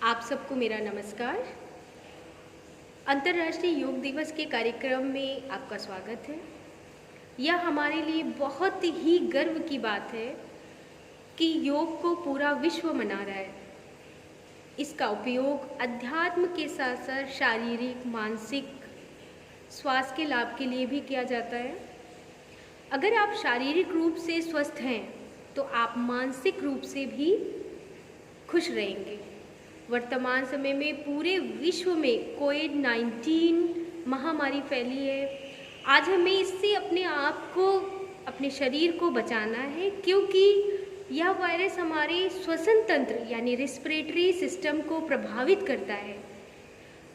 आप सबको मेरा नमस्कार। अंतर्राष्ट्रीय योग दिवस के कार्यक्रम में आपका स्वागत है। यह हमारे लिए बहुत ही गर्व की बात है कि योग को पूरा विश्व मना रहा है। इसका उपयोग अध्यात्म के साथ साथ शारीरिक, मानसिक स्वास्थ्य के लाभ के लिए भी किया जाता है। अगर आप शारीरिक रूप से स्वस्थ हैं तो आप मानसिक रूप से भी खुश रहेंगे। वर्तमान समय में पूरे विश्व में कोविड-19 महामारी फैली है। आज हमें इससे अपने आप को, अपने शरीर को बचाना है, क्योंकि यह वायरस हमारे श्वसन तंत्र यानी रेस्पिरेटरी सिस्टम को प्रभावित करता है।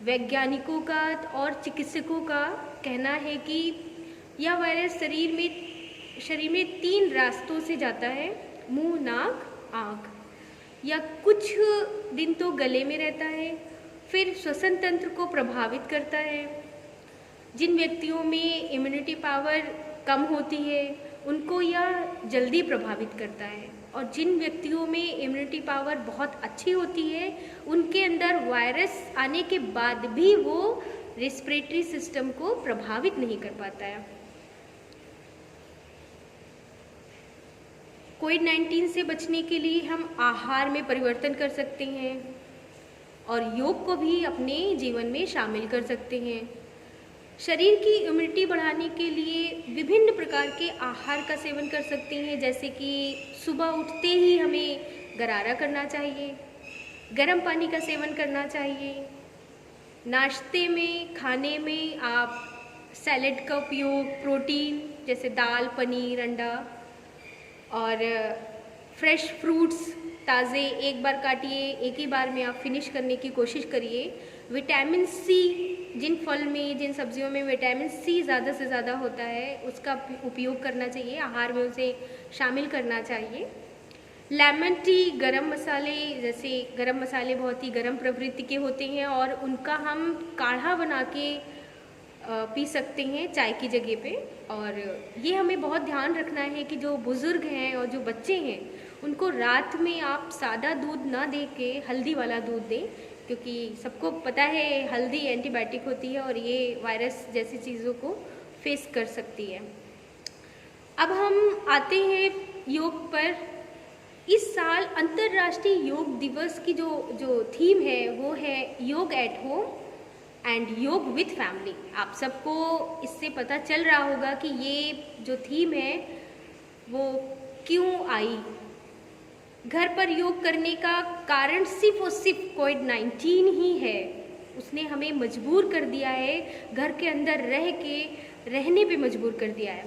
वैज्ञानिकों का और चिकित्सकों का कहना है कि यह वायरस शरीर में 3 रास्तों से जाता है: मुंह, नाक, आँख, या कुछ दिन तो गले में रहता है, फिर श्वसन तंत्र को प्रभावित करता है। जिन व्यक्तियों में इम्यूनिटी पावर कम होती है उनको यह जल्दी प्रभावित करता है, और जिन व्यक्तियों में इम्यूनिटी पावर बहुत अच्छी होती है उनके अंदर वायरस आने के बाद भी वो रेस्पिरेटरी सिस्टम को प्रभावित नहीं कर पाता है। कोविड-19 से बचने के लिए हम आहार में परिवर्तन कर सकते हैं और योग को भी अपने जीवन में शामिल कर सकते हैं। शरीर की इम्यूनिटी बढ़ाने के लिए विभिन्न प्रकार के आहार का सेवन कर सकते हैं, जैसे कि सुबह उठते ही हमें गरारा करना चाहिए, गर्म पानी का सेवन करना चाहिए। नाश्ते में, खाने में आप सैलेड का उपयोग, प्रोटीन जैसे दाल, पनीर, अंडा और फ्रेश फ्रूट्स ताज़े एक बार काटिए, एक ही बार में आप फिनिश करने की कोशिश करिए। विटामिन सी, जिन फल में, जिन सब्जियों में विटामिन सी ज़्यादा से ज़्यादा होता है उसका उपयोग करना चाहिए, आहार में उसे शामिल करना चाहिए। लेमन टी, गरम मसाले, जैसे गरम मसाले बहुत ही गरम प्रवृत्ति के होते हैं और उनका हम काढ़ा बना के पी सकते हैं चाय की जगह पे। और ये हमें बहुत ध्यान रखना है कि जो बुज़ुर्ग हैं और जो बच्चे हैं उनको रात में आप सादा दूध ना दे के हल्दी वाला दूध दें, क्योंकि सबको पता है हल्दी एंटीबायोटिक होती है और ये वायरस जैसी चीज़ों को फेस कर सकती है। अब हम आते हैं योग पर। इस साल अंतर्राष्ट्रीय योग दिवस की जो थीम है वो है योग एट होम एंड योग विथ फैमिली। आप सबको इससे पता चल रहा होगा कि ये जो थीम है वो क्यों आई। घर पर योग करने का कारण सिर्फ और सिर्फ कोविड-19 ही है। उसने हमें मजबूर कर दिया है, घर के अंदर रहने पे मजबूर कर दिया है।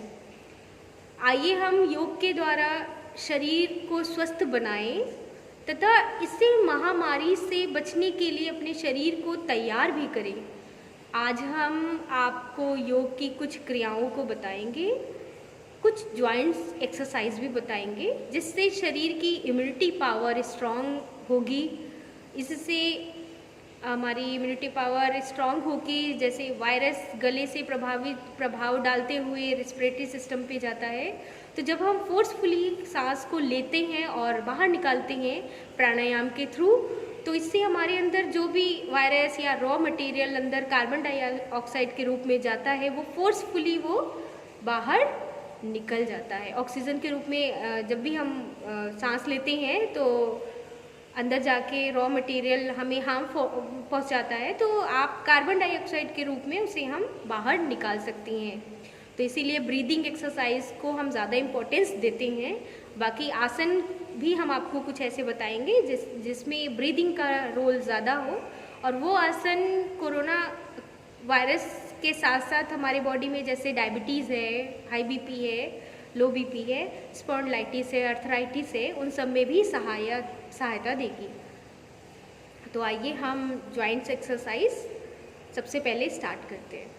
आइए हम योग के द्वारा शरीर को स्वस्थ बनाएं तथा इससे महामारी से बचने के लिए अपने शरीर को तैयार भी करें। आज हम आपको योग की कुछ क्रियाओं को बताएंगे, कुछ जॉइंट्स एक्सरसाइज भी बताएंगे, जिससे शरीर की इम्यूनिटी पावर स्ट्रॉन्ग होगी। इससे हमारी इम्यूनिटी पावर स्ट्रॉन्ग होगी, जैसे वायरस गले से प्रभाव डालते हुए रेस्पिरेटरी सिस्टम पे जाता है। तो जब हम फोर्सफुली सांस को लेते हैं और बाहर निकालते हैं प्राणायाम के थ्रू, तो इससे हमारे अंदर जो भी वायरस या रॉ मटेरियल अंदर कार्बन डाइऑक्साइड के रूप में जाता है वो फोर्सफुली वो बाहर निकल जाता है। ऑक्सीजन के रूप में जब भी हम सांस लेते हैं तो अंदर जाके रॉ मटेरियल हमें हार्म पहुंचाता है, तो आप कार्बन डाइऑक्साइड के रूप में उसे हम बाहर निकाल सकती हैं। तो इसीलिए ब्रीदिंग एक्सरसाइज को हम ज़्यादा इम्पोर्टेंस देते हैं। बाकी आसन भी हम आपको कुछ ऐसे बताएंगे जिसमें ब्रीदिंग का रोल ज़्यादा हो, और वो आसन कोरोना वायरस के साथ साथ हमारे बॉडी में जैसे डायबिटीज़ है, हाई बीपी है, लो बीपी है, स्पॉन्डिलाइटिस है, अर्थराइटिस है, उन सब में भी सहायता देगी। तो आइए हम जॉइंट्स एक्सरसाइज सबसे पहले स्टार्ट करते हैं।